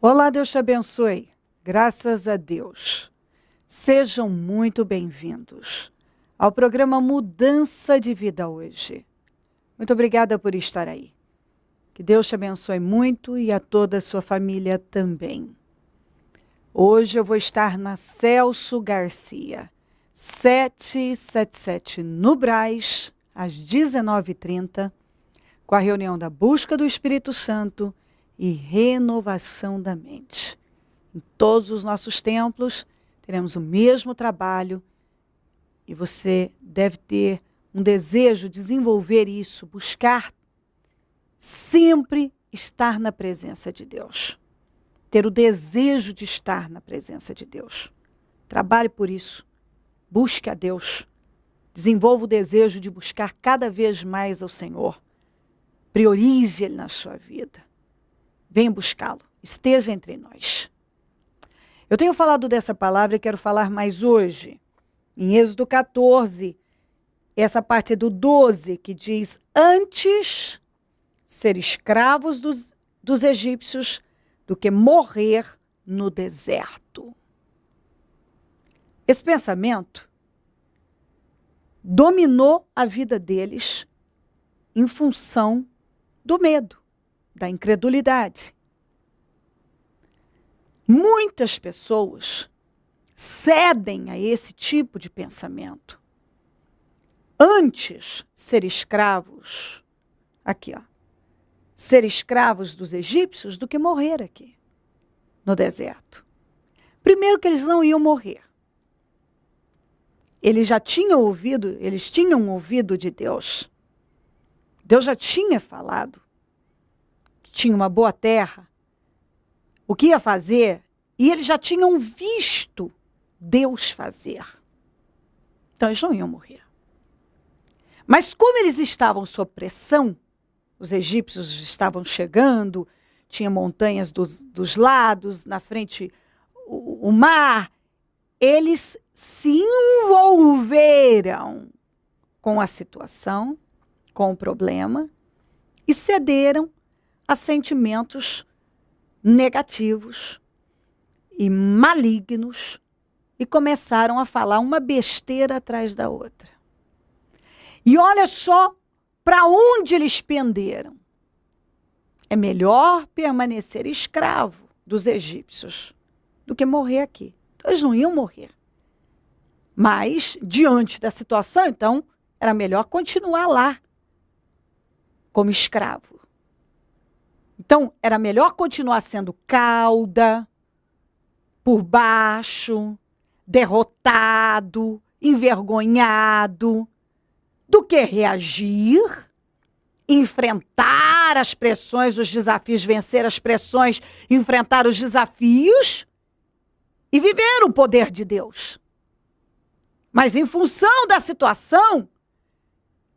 Olá, Deus te abençoe. Graças a Deus. Sejam muito bem-vindos ao programa Mudança de Vida hoje. Muito obrigada por estar aí. Que Deus te abençoe muito e a toda a sua família também. Hoje eu vou estar na Celso Garcia, 777 no Brás, às 19h30, com a reunião da Busca do Espírito Santo e renovação da mente. Em todos os nossos templos, teremos o mesmo trabalho e você deve ter um desejo de desenvolver isso, buscar sempre estar na presença de Deus. Ter o desejo de estar na presença de Deus. Trabalhe por isso. Busque a Deus. Desenvolva o desejo de buscar cada vez mais ao Senhor. Priorize Ele na sua vida. Venha buscá-lo. Esteja entre nós. Eu tenho falado dessa palavra e quero falar mais hoje. Em Êxodo 14, essa parte do 12, que diz: antes ser escravos dos egípcios do que morrer no deserto. Esse pensamento dominou a vida deles em função do medo, da incredulidade. Muitas pessoas cedem a esse tipo de pensamento. Antes ser escravos, aqui ó, ser escravos dos egípcios do que morrer aqui, no deserto. Primeiro que eles não iam morrer. Eles tinham ouvido de Deus. Deus já tinha falado. Tinha uma boa terra. O que ia fazer? E eles já tinham visto Deus fazer. Então eles não iam morrer. Mas como eles estavam sob pressão, os egípcios estavam chegando, tinha montanhas dos lados, na frente o mar, eles se envolveram com a situação, com o problema, e cederam a sentimentos negativos e malignos e começaram a falar uma besteira atrás da outra. E olha só para onde eles penderam. É melhor permanecer escravo dos egípcios do que morrer aqui. Então, eles não iam morrer. Mas, diante da situação, então, era melhor continuar lá como escravo. Então, era melhor continuar sendo cauda, por baixo, derrotado, envergonhado, do que reagir, enfrentar as pressões, os desafios, vencer as pressões, enfrentar os desafios e viver o poder de Deus. Mas em função da situação,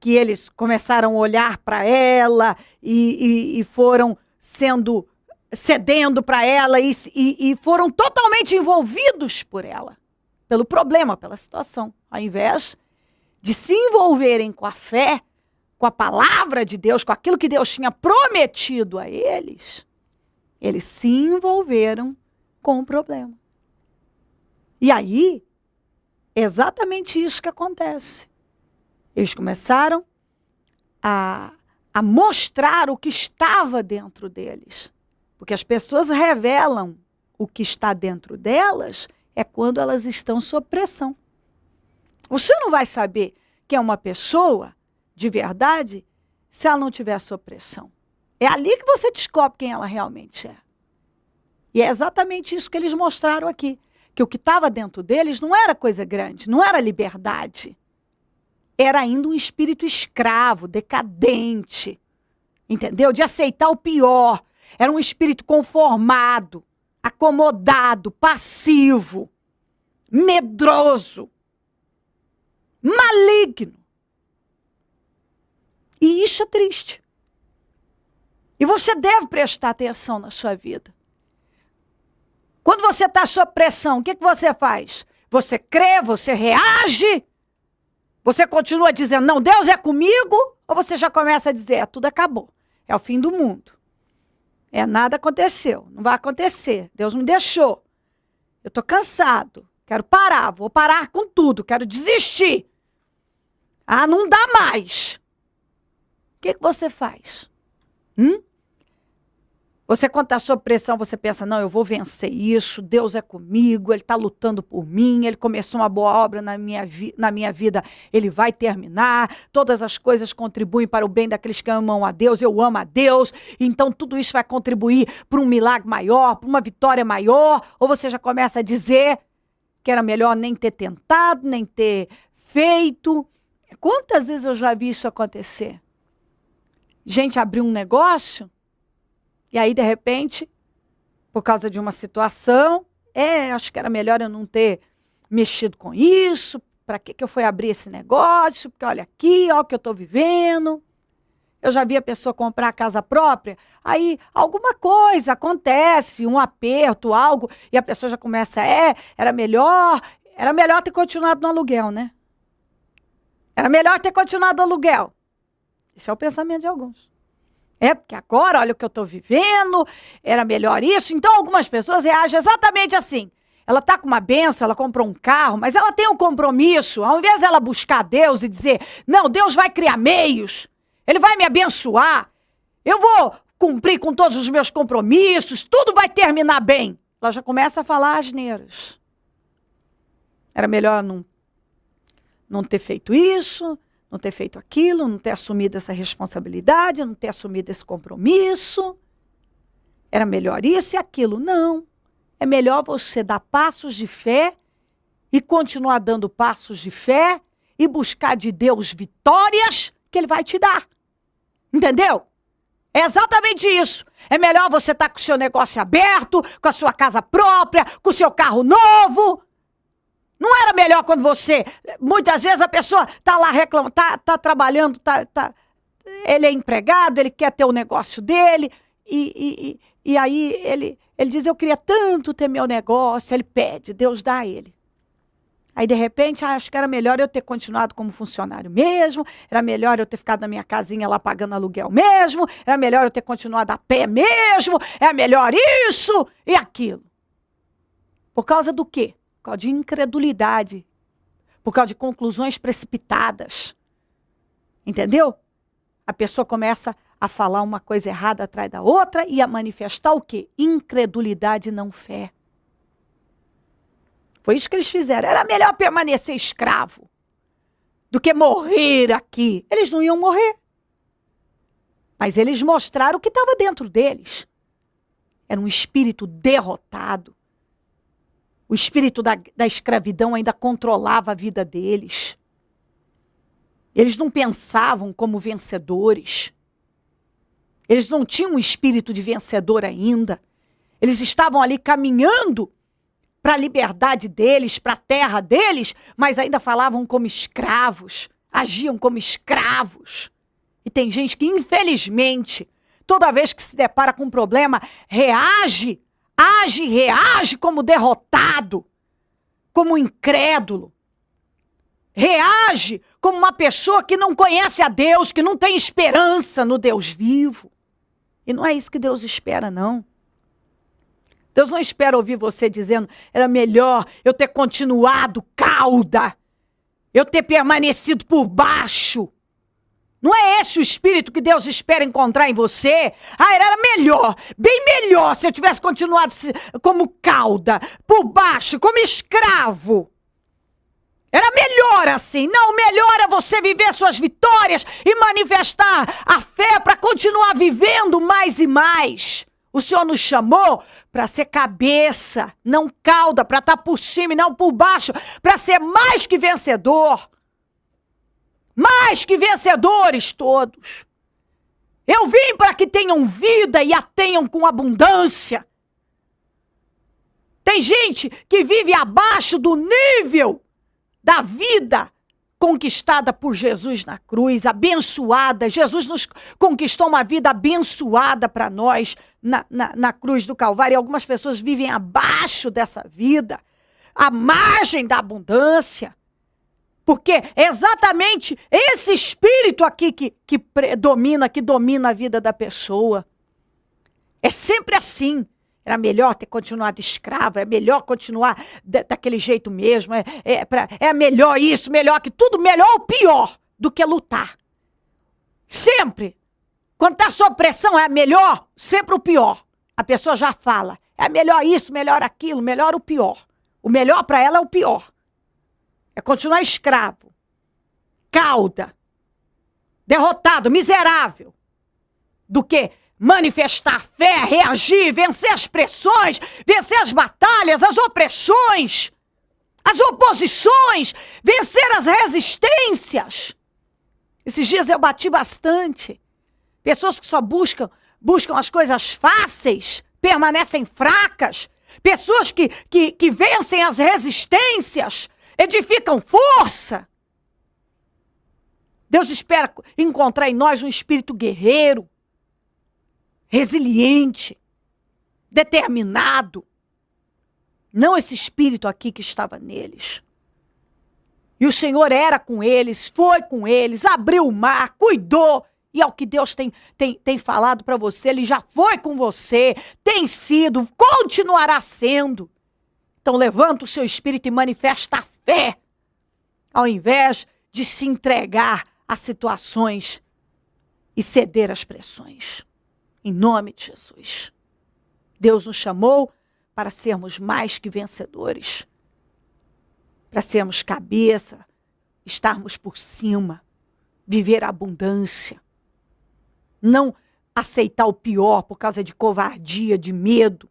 que eles começaram a olhar para ela e foram cedendo para ela e foram totalmente envolvidos por ela, pelo problema, pela situação, ao invés de se envolverem com a fé, com a palavra de Deus, com aquilo que Deus tinha prometido a eles, eles se envolveram com o problema. E aí, é exatamente isso que acontece. Eles começaram a mostrar o que estava dentro deles. Porque as pessoas revelam o que está dentro delas é quando elas estão sob pressão. Você não vai saber que é uma pessoa de verdade se ela não tiver sob pressão. É ali que você descobre quem ela realmente é. E é exatamente isso que eles mostraram aqui. Que o que estava dentro deles não era coisa grande, não era liberdade. Era ainda um espírito escravo, decadente, entendeu? De aceitar o pior. Era um espírito conformado, acomodado, passivo, medroso, maligno. E isso é triste. E você deve prestar atenção na sua vida. Quando você está sob pressão, o que você faz? Você crê, você reage? Você continua dizendo, não, Deus é comigo? Ou você já começa a dizer, tudo acabou, é o fim do mundo? Nada aconteceu, não vai acontecer. Deus me deixou. Eu estou cansado, quero parar, vou parar com tudo, quero desistir. Não dá mais. O que você faz? Você, quando está sob pressão, você pensa, não, eu vou vencer isso, Deus é comigo, Ele está lutando por mim, Ele começou uma boa obra na minha vida, Ele vai terminar, todas as coisas contribuem para o bem daqueles que amam a Deus, eu amo a Deus, então tudo isso vai contribuir para um milagre maior, para uma vitória maior, ou você já começa a dizer que era melhor nem ter tentado, nem ter feito. Quantas vezes eu já vi isso acontecer? Gente abriu um negócio, e aí, de repente, por causa de uma situação, acho que era melhor eu não ter mexido com isso, para que eu fui abrir esse negócio, porque olha aqui, olha o que eu estou vivendo. Eu já vi a pessoa comprar a casa própria, aí alguma coisa acontece, um aperto, algo, e a pessoa já começa, era melhor ter continuado no aluguel, né? Era melhor ter continuado no aluguel. Esse é o pensamento de alguns. Porque agora, olha o que eu estou vivendo, era melhor isso. Então, algumas pessoas reagem exatamente assim. Ela está com uma bênção, ela comprou um carro, mas ela tem um compromisso. Ao invés dela buscar Deus e dizer, não, Deus vai criar meios, Ele vai me abençoar, eu vou cumprir com todos os meus compromissos, tudo vai terminar bem. Ela já começa a falar asneiras. Era melhor não ter feito isso, não ter feito aquilo, não ter assumido essa responsabilidade, não ter assumido esse compromisso. Era melhor isso e aquilo. Não. É melhor você dar passos de fé e continuar dando passos de fé e buscar de Deus vitórias que Ele vai te dar. Entendeu? É exatamente isso. É melhor você estar com o seu negócio aberto, com a sua casa própria, com o seu carro novo. Não era melhor quando você... Muitas vezes a pessoa está lá reclamando, está trabalhando, ele é empregado, ele quer ter o negócio dele, e aí ele diz, eu queria tanto ter meu negócio, ele pede, Deus dá a ele. Aí, de repente, acho que era melhor eu ter continuado como funcionário mesmo, era melhor eu ter ficado na minha casinha lá pagando aluguel mesmo, era melhor eu ter continuado a pé mesmo, era melhor isso e aquilo. Por causa do quê? Por causa de incredulidade, por causa de conclusões precipitadas. Entendeu? A pessoa começa a falar uma coisa errada atrás da outra e a manifestar o quê? Incredulidade, não fé. Foi isso que eles fizeram. Era melhor permanecer escravo do que morrer aqui. Eles não iam morrer. Mas eles mostraram o que estava dentro deles. Era um espírito derrotado. O espírito da escravidão ainda controlava a vida deles. Eles não pensavam como vencedores. Eles não tinham um espírito de vencedor ainda. Eles estavam ali caminhando para a liberdade deles, para a terra deles, mas ainda falavam como escravos, agiam como escravos. E tem gente que, infelizmente, toda vez que se depara com um problema, reage como derrotado, como incrédulo. Reage como uma pessoa que não conhece a Deus, que não tem esperança no Deus vivo. E não é isso que Deus espera, não. Deus não espera ouvir você dizendo, era melhor eu ter continuado cauda, eu ter permanecido por baixo. Não é esse o espírito que Deus espera encontrar em você? Era melhor, bem melhor se eu tivesse continuado como cauda, por baixo, como escravo. Era melhor assim. Não, melhor é você viver suas vitórias e manifestar a fé para continuar vivendo mais e mais. O Senhor nos chamou para ser cabeça, não cauda, para estar por cima e não por baixo, para ser mais que vencedor. Mais que vencedores todos. Eu vim para que tenham vida e a tenham com abundância. Tem gente que vive abaixo do nível da vida conquistada por Jesus na cruz, abençoada. Jesus nos conquistou uma vida abençoada para nós na cruz do Calvário. E algumas pessoas vivem abaixo dessa vida, à margem da abundância. Porque é exatamente esse espírito aqui que domina a vida da pessoa. É sempre assim. Era melhor ter continuado escravo, é melhor continuar daquele jeito mesmo, é melhor isso, melhor que tudo, melhor ou pior do que lutar. Sempre. Quando está sob pressão, é melhor, sempre o pior. A pessoa já fala, é melhor isso, melhor aquilo, melhor o pior. O melhor para ela é o pior. É continuar escravo, cauda, derrotado, miserável, do que manifestar fé, reagir, vencer as pressões, vencer as batalhas, as opressões, as oposições, vencer as resistências. Esses dias eu bati bastante. Pessoas que só buscam as coisas fáceis, permanecem fracas. Pessoas que vencem as resistências, edificam força. Deus espera encontrar em nós um espírito guerreiro, resiliente, determinado. Não esse espírito aqui que estava neles. E o Senhor era com eles, foi com eles, abriu o mar, cuidou. E é o que Deus tem falado para você, Ele já foi com você, tem sido, continuará sendo. Então levanta o seu espírito e manifesta a fé, ao invés de se entregar a situações e ceder às pressões. Em nome de Jesus. Deus nos chamou para sermos mais que vencedores. Para sermos cabeça, estarmos por cima, viver a abundância. Não aceitar o pior por causa de covardia, de medo.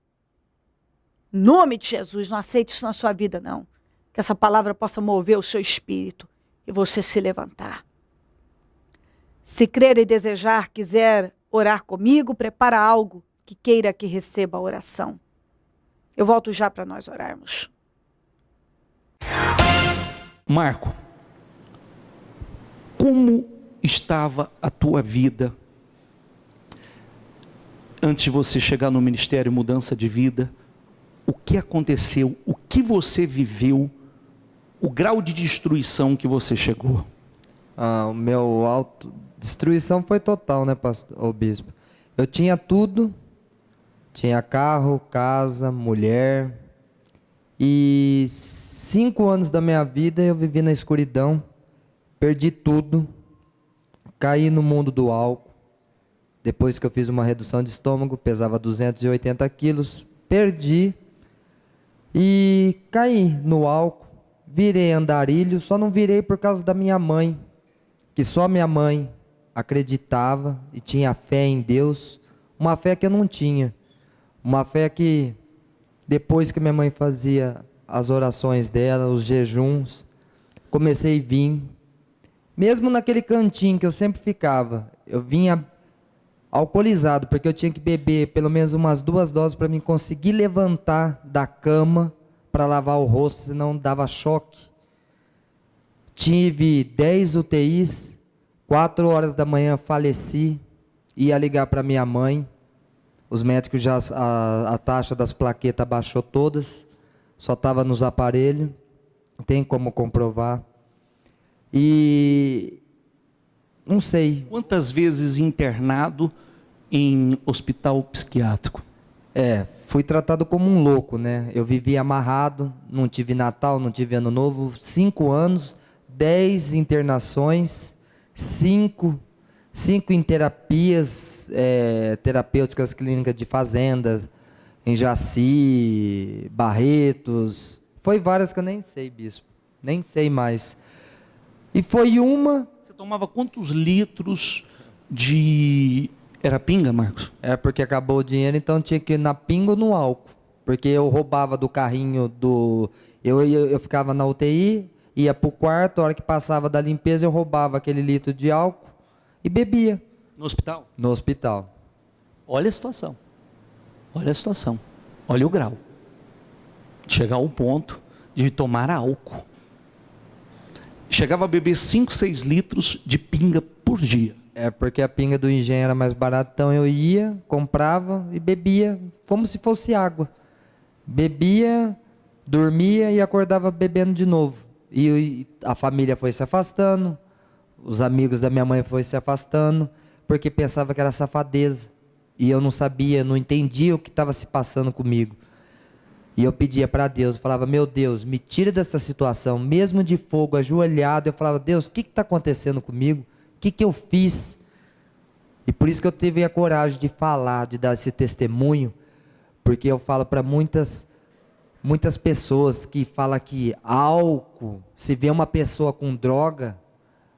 Em nome de Jesus, não aceite isso na sua vida, não. Que essa palavra possa mover o seu espírito e você se levantar. Se crer e desejar, quiser orar comigo, prepara algo que queira que receba a oração. Eu volto já para nós orarmos. Marco, como estava a tua vida antes de você chegar no ministério Mudança de Vida? O que aconteceu? O que você viveu? O grau de destruição que você chegou? O meu destruição foi total, né, pastor, bispo? Eu tinha tudo, tinha carro, casa, mulher, e 5 anos da minha vida eu vivi na escuridão, perdi tudo, caí no mundo do álcool. Depois que eu fiz uma redução de estômago, pesava 280 quilos, perdi e caí no álcool, virei andarilho, só não virei por causa da minha mãe, que só minha mãe acreditava e tinha fé em Deus, uma fé que eu não tinha, uma fé que depois que minha mãe fazia as orações dela, os jejuns, comecei a vir, mesmo naquele cantinho que eu sempre ficava, eu vinha alcoolizado, porque eu tinha que beber pelo menos umas 2 doses para mim conseguir levantar da cama para lavar o rosto, senão dava choque. Tive 10 UTIs, 4 horas da manhã faleci, ia ligar para minha mãe, os médicos já, a taxa das plaquetas baixou todas, só estava nos aparelhos, tem como comprovar. E não sei. Quantas vezes internado em hospital psiquiátrico? Fui tratado como um louco, né? Eu vivi amarrado, não tive Natal, não tive Ano Novo, 5 anos, 10 internações, 5 em terapias terapêuticas clínicas de fazendas, em Jaci, Barretos, foi várias que eu nem sei, bispo, nem sei mais. E foi uma... Você tomava quantos litros de... Era pinga, Marcos? Porque acabou o dinheiro, então tinha que ir na pinga ou no álcool. Porque eu roubava do carrinho do... Eu ficava na UTI, ia para o quarto, a hora que passava da limpeza, eu roubava aquele litro de álcool e bebia. No hospital? No hospital. Olha a situação. Olha a situação. Olha o grau. Chegar ao ponto de tomar álcool. Chegava a beber 5, 6 litros de pinga por dia. Porque a pinga do engenho era mais barata, então eu ia, comprava e bebia como se fosse água. Bebia, dormia e acordava bebendo de novo. E a família foi se afastando, os amigos da minha mãe foram se afastando, porque pensava que era safadeza. E eu não sabia, não entendia o que estava se passando comigo. E eu pedia para Deus, eu falava, meu Deus, me tira dessa situação, mesmo de fogo, ajoelhado. Eu falava, Deus, o que está acontecendo comigo? O que eu fiz? E por isso que eu tive a coragem de falar, de dar esse testemunho, porque eu falo para muitas pessoas que falam que álcool, se vê uma pessoa com droga,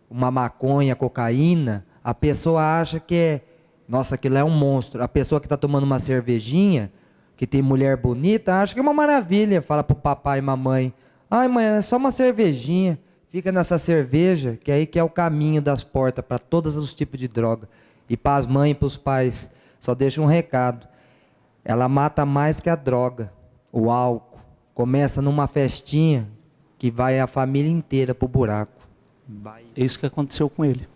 uma maconha, cocaína, a pessoa acha que nossa, aquilo é um monstro. A pessoa que está tomando uma cervejinha, que tem mulher bonita, acha que é uma maravilha. Fala para o papai e mamãe, ai mãe, é só uma cervejinha. Fica nessa cerveja, que aí que é o caminho das portas para todos os tipos de droga. E para as mães e para os pais, só deixa um recado. Ela mata mais que a droga, o álcool. Começa numa festinha que vai a família inteira pro buraco. É isso que aconteceu com ele.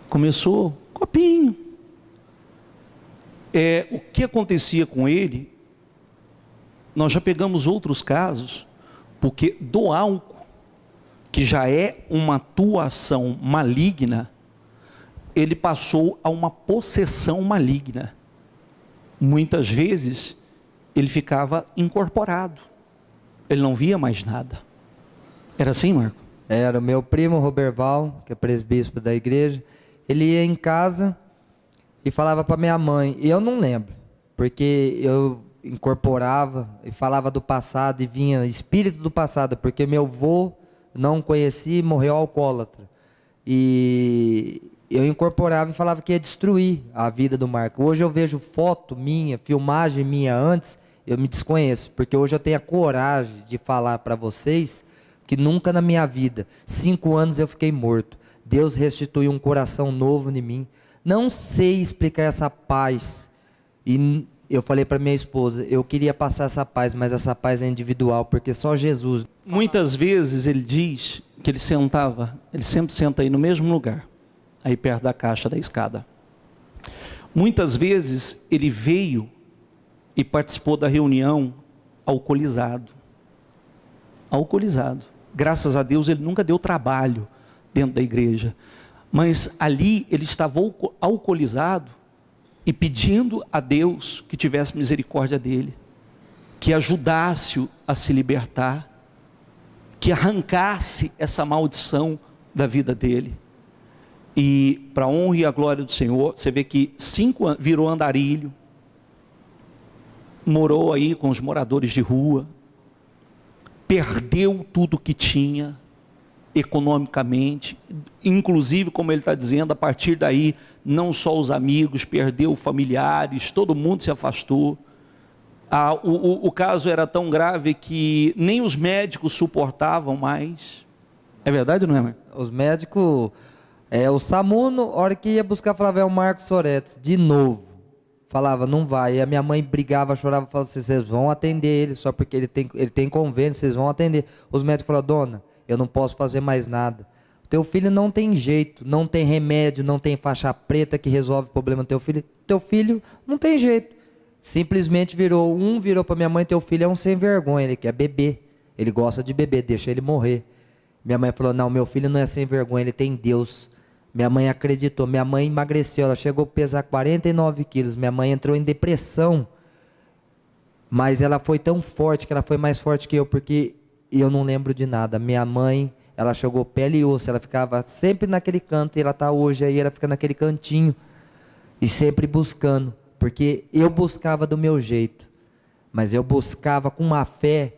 Começou copinho. O que acontecia com ele, nós já pegamos outros casos, porque do álcool, que já é uma atuação maligna, ele passou a uma possessão maligna. Muitas vezes, ele ficava incorporado. Ele não via mais nada. Era assim, Marco? Era o meu primo Roberval, que é presbítero da igreja. Ele ia em casa e falava para minha mãe, e eu não lembro, porque eu incorporava e falava do passado e vinha espírito do passado, porque meu avô não conheci, morreu alcoólatra. E eu incorporava e falava que ia destruir a vida do Marco. Hoje eu vejo foto minha, filmagem minha antes, eu me desconheço, porque hoje eu tenho a coragem de falar para vocês que nunca na minha vida, 5 anos eu fiquei morto. Deus restituiu um coração novo em mim. Não sei explicar essa paz. E eu falei para minha esposa, eu queria passar essa paz, mas essa paz é individual, porque só Jesus. Muitas vezes ele diz que ele sempre senta aí no mesmo lugar, aí perto da caixa da escada. Muitas vezes ele veio e participou da reunião alcoolizado. Alcoolizado. Graças a Deus ele nunca deu trabalho dentro da igreja. Mas ali ele estava alcoolizado e pedindo a Deus que tivesse misericórdia dele, que ajudasse-o a se libertar, que arrancasse essa maldição da vida dele. E para a honra e a glória do Senhor, você vê que 5 anos, virou andarilho, morou aí com os moradores de rua, perdeu tudo que tinha, economicamente, inclusive, como ele está dizendo, a partir daí, não só os amigos, perdeu familiares, todo mundo se afastou. O caso era tão grave que nem os médicos suportavam mais. É verdade ou não é, mãe? Os médicos, o SAMU, na hora que ia buscar, falava, é o Marcos Soretes, de novo. Falava, não vai. E a minha mãe brigava, chorava, falava assim, vocês vão atender ele, só porque ele tem convênio, vocês vão atender. Os médicos falaram, dona, eu não posso fazer mais nada. Teu filho não tem jeito, não tem remédio, não tem faixa preta que resolve o problema do teu filho. Teu filho não tem jeito. Simplesmente virou para minha mãe, teu filho é um sem vergonha, ele quer beber. Ele gosta de beber, deixa ele morrer. Minha mãe falou, não, meu filho não é sem vergonha, ele tem Deus. Minha mãe acreditou, minha mãe emagreceu, ela chegou a pesar 49 quilos. Minha mãe entrou em depressão. Mas ela foi tão forte, que ela foi mais forte que eu, porque e eu não lembro de nada. Minha mãe, ela chegou pele e osso, ela ficava sempre naquele canto, e ela está hoje aí, ela fica naquele cantinho, e sempre buscando, porque eu buscava do meu jeito, mas eu buscava com uma fé,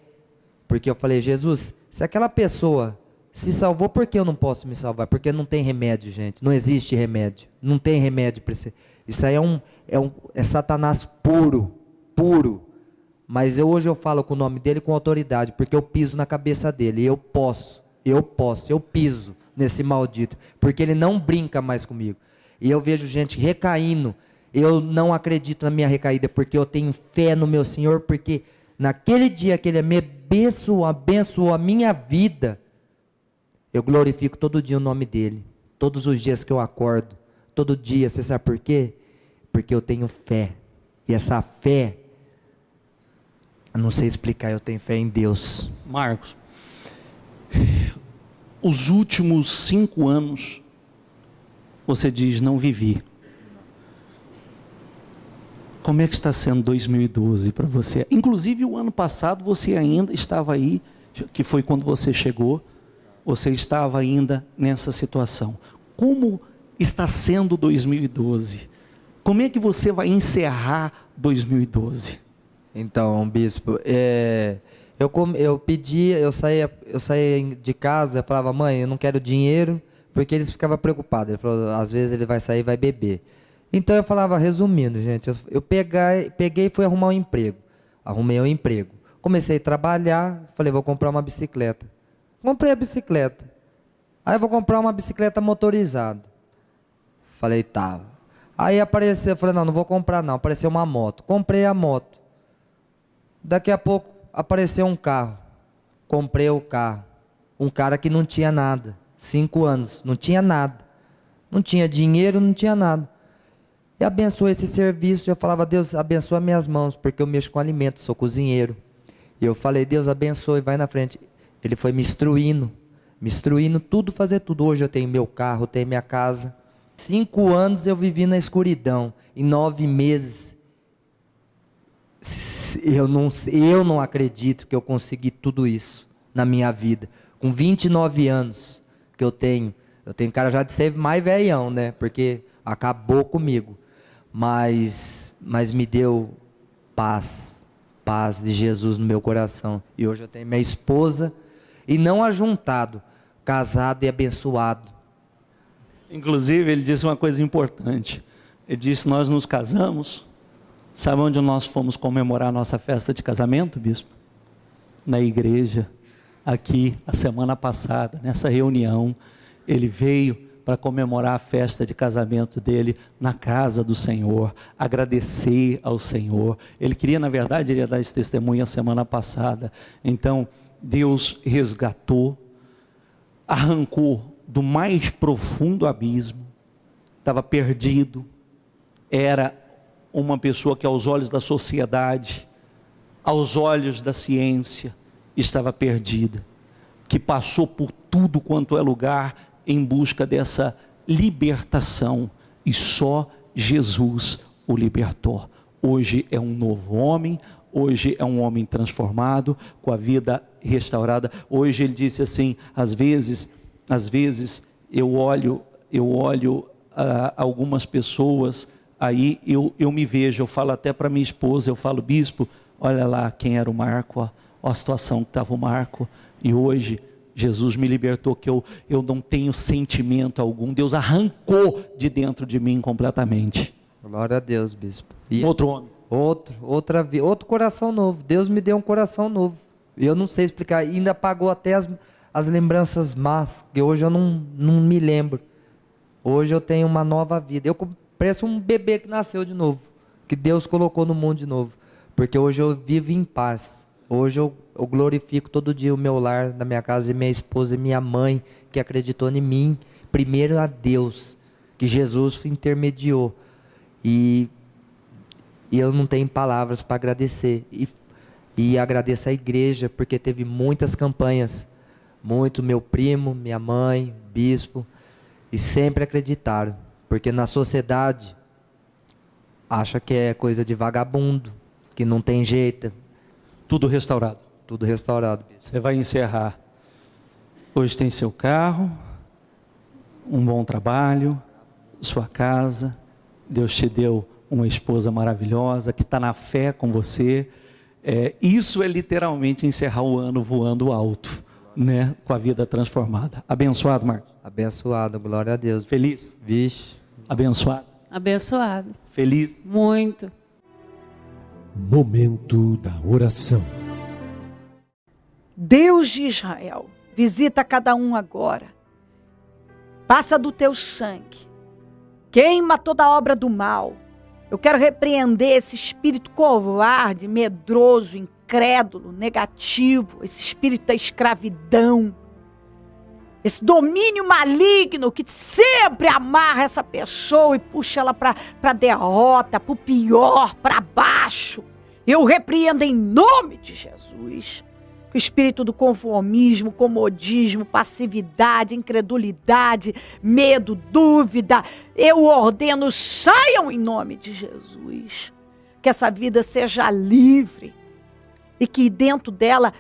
porque eu falei, Jesus, se aquela pessoa se salvou, por que eu não posso me salvar? Porque não tem remédio, gente, não existe remédio, não tem remédio para isso aí é Satanás puro, mas hoje eu falo com o nome dele com autoridade, porque eu piso na cabeça dele, eu piso nesse maldito, porque ele não brinca mais comigo, e eu vejo gente recaindo, eu não acredito na minha recaída, porque eu tenho fé no meu Senhor, porque naquele dia que ele me abençoou a minha vida, eu glorifico todo dia o nome dele, todos os dias que eu acordo, todo dia, você sabe por quê? Porque eu tenho fé, e essa fé, eu não sei explicar, eu tenho fé em Deus. Marcos, os últimos 5 anos, você diz, não vivi. Como é que está sendo 2012 para você? Inclusive o ano passado você ainda estava aí, que foi quando você chegou, você estava ainda nessa situação. Como está sendo 2012? Como é que você vai encerrar 2012? Então, bispo, eu saía de casa, eu falava, mãe, eu não quero dinheiro, porque eles ficavam preocupados. Ele falou, às vezes ele vai sair e vai beber. Então eu falava, resumindo, gente, eu peguei e fui arrumar um emprego. Arrumei um emprego. Comecei a trabalhar, falei, vou comprar uma bicicleta. Comprei a bicicleta. Aí eu vou comprar uma bicicleta motorizada. Falei, tá. Aí apareceu, falei, não vou comprar não. Apareceu uma moto. Comprei a moto. Daqui a pouco apareceu um carro. Comprei o carro. Um cara que não tinha nada. 5 anos, não tinha nada. Não tinha dinheiro, não tinha nada. E abençoou esse serviço. Eu falava, Deus, abençoa minhas mãos, porque eu mexo com alimento, sou cozinheiro. E eu falei, Deus, abençoe, vai na frente. Ele foi me instruindo tudo, fazer tudo. Hoje eu tenho meu carro, tenho minha casa. 5 anos eu vivi na escuridão. Em 9 meses, eu não acredito que eu consegui tudo isso na minha vida. Com 29 anos que eu tenho cara já de ser mais velhão, né? Porque acabou comigo. Mas me deu paz de Jesus no meu coração. E hoje eu tenho minha esposa, e não ajuntado, casado e abençoado. Inclusive, ele disse uma coisa importante. Ele disse, nós nos casamos. Sabe onde nós fomos comemorar a nossa festa de casamento, bispo? Na igreja, aqui, a semana passada, nessa reunião. Ele veio para comemorar a festa de casamento dele na casa do Senhor, agradecer ao Senhor. Ele queria, na verdade, ele ia dar esse testemunho a semana passada. Então, Deus resgatou, arrancou do mais profundo abismo, estava perdido, era uma pessoa que aos olhos da sociedade, aos olhos da ciência, estava perdida, que passou por tudo quanto é lugar em busca dessa libertação, e só Jesus o libertou. Hoje é um novo homem, hoje é um homem transformado, com a vida restaurada. Hoje ele disse assim, às vezes eu olho algumas pessoas, aí eu me vejo, eu falo até para minha esposa, eu falo, bispo, olha lá quem era o Marco, ó a situação que estava o Marco, e hoje Jesus me libertou, que eu não tenho sentimento algum. Deus arrancou de dentro de mim completamente. Glória a Deus, bispo. E outro homem. Outro coração novo. Deus me deu um coração novo. E eu não sei explicar. E ainda apagou até as lembranças más, que hoje eu não me lembro. Hoje eu tenho uma nova vida. Eu pareço um bebê que nasceu de novo, que Deus colocou no mundo de novo. Porque hoje eu vivo em paz. Hoje eu glorifico todo dia o meu lar, na minha casa, e minha esposa e minha mãe, que acreditou em mim, primeiro a Deus, que Jesus intermediou. E eu não tenho palavras para agradecer. E agradeço a igreja, porque teve muitas campanhas, muito meu primo, minha mãe, bispo, e sempre acreditaram, porque na sociedade acha que é coisa de vagabundo, que não tem jeito. Tudo restaurado. Tudo restaurado. Você vai encerrar. Hoje tem seu carro, um bom trabalho, sua casa. Deus te deu uma esposa maravilhosa que está na fé com você. Isso é literalmente encerrar o ano voando alto, né? Com a vida transformada. Abençoado, Marcos? Abençoado, glória a Deus. Feliz? Vixe. Abençoado? Abençoado. Feliz? Muito. Momento da oração. Deus de Israel, visita cada um agora. Passa do teu sangue. Queima toda a obra do mal. Eu quero repreender esse espírito covarde, medroso, incrédulo, negativo, esse espírito da escravidão, esse domínio maligno que sempre amarra essa pessoa e puxa ela para a derrota, para o pior, para baixo. Eu repreendo em nome de Jesus. Que o espírito do conformismo, comodismo, passividade, incredulidade, medo, dúvida, eu ordeno, saiam em nome de Jesus. que essa vida seja livre e que dentro dela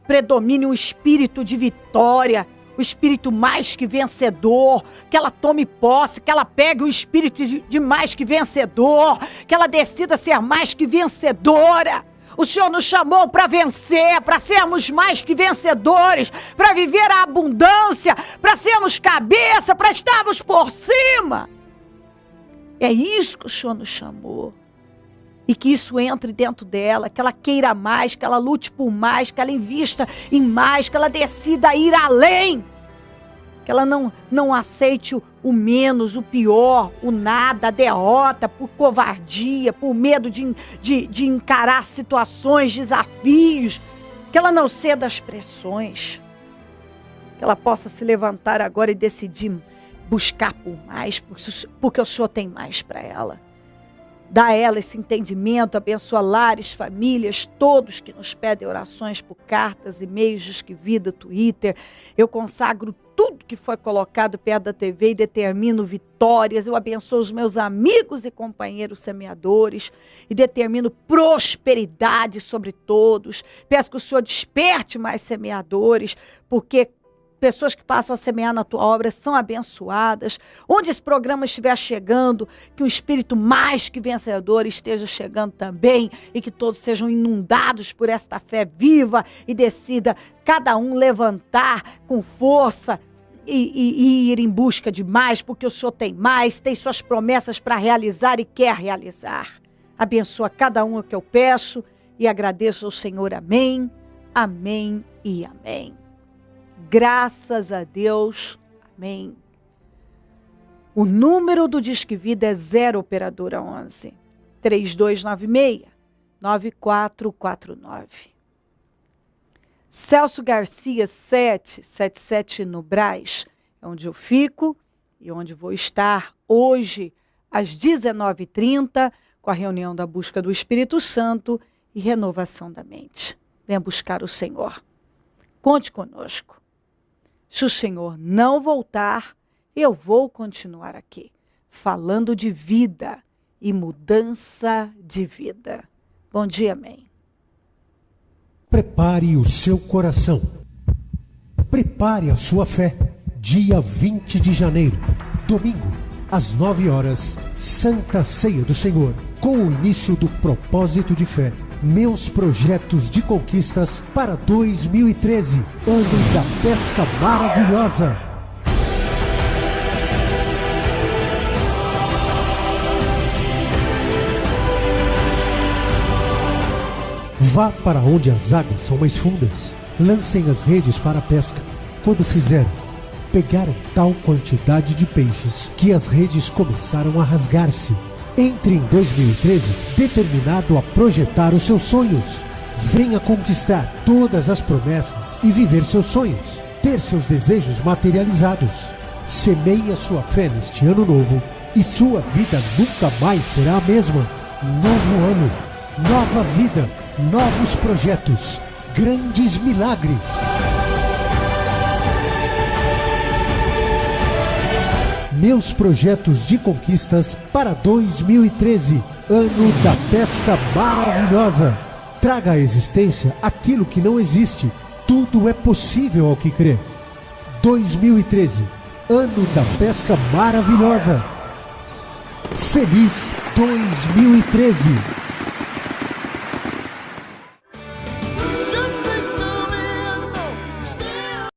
predomine um espírito de vitória, o espírito mais que vencedor, que ela tome posse, que ela pegue o espírito de mais que vencedor, que ela decida ser mais que vencedora. O Senhor nos chamou para vencer, para sermos mais que vencedores, para viver a abundância, para sermos cabeça, para estarmos por cima. É isso que o Senhor nos chamou. E que isso entre dentro dela, que ela queira mais, que ela lute por mais, que ela invista em mais, que ela decida ir além. Que ela não aceite o menos, o pior, o nada, a derrota, por covardia, por medo de encarar situações, desafios. Que ela não ceda às pressões. Que ela possa se levantar agora e decidir buscar por mais, porque o Senhor tem mais para ela. Dá a ela esse entendimento, abençoa lares, famílias, todos que nos pedem orações por cartas, e-mails, Disque Vida, Twitter. Eu consagro tudo que foi colocado perto da TV e determino vitórias. Eu abençoo os meus amigos e companheiros semeadores e determino prosperidade sobre todos. Peço que o Senhor desperte mais semeadores, porque pessoas que passam a semear na tua obra são abençoadas. Onde esse programa estiver chegando, que o espírito mais que vencedor esteja chegando também e que todos sejam inundados por esta fé viva e decida cada um levantar com força e ir em busca de mais, porque o Senhor tem mais, tem suas promessas para realizar e quer realizar. Abençoa cada um, é o que eu peço e agradeço ao Senhor. Amém, amém e amém. Graças a Deus, amém. O número do Disque Vida é 0 operadora 11 3296-9449. Celso Garcia 777 no Brás, é onde eu fico e onde vou estar hoje às 19h30 com a reunião da busca do Espírito Santo e renovação da mente. Venha buscar o Senhor. Conte conosco. Se o Senhor não voltar, eu vou continuar aqui, falando de vida e mudança de vida. Bom dia, amém. Prepare o seu coração. Prepare a sua fé. Dia 20 de janeiro, domingo, às 9 horas, Santa Ceia do Senhor, com o início do propósito de fé. Meus projetos de conquistas para 2013, ano da pesca maravilhosa. Vá para onde as águas são mais fundas. Lancem as redes para a pesca. Quando fizeram, pegaram tal quantidade de peixes que as redes começaram a rasgar-se. Entre em 2013 determinado a projetar os seus sonhos. Venha conquistar todas as promessas e viver seus sonhos, ter seus desejos materializados. Semeie a sua fé neste ano novo e sua vida nunca mais será a mesma. Novo ano, nova vida, novos projetos, grandes milagres. Meus projetos de conquistas para 2013, ano da pesca maravilhosa. Traga à existência aquilo que não existe. Tudo é possível ao que crê. 2013, ano da pesca maravilhosa. Feliz 2013!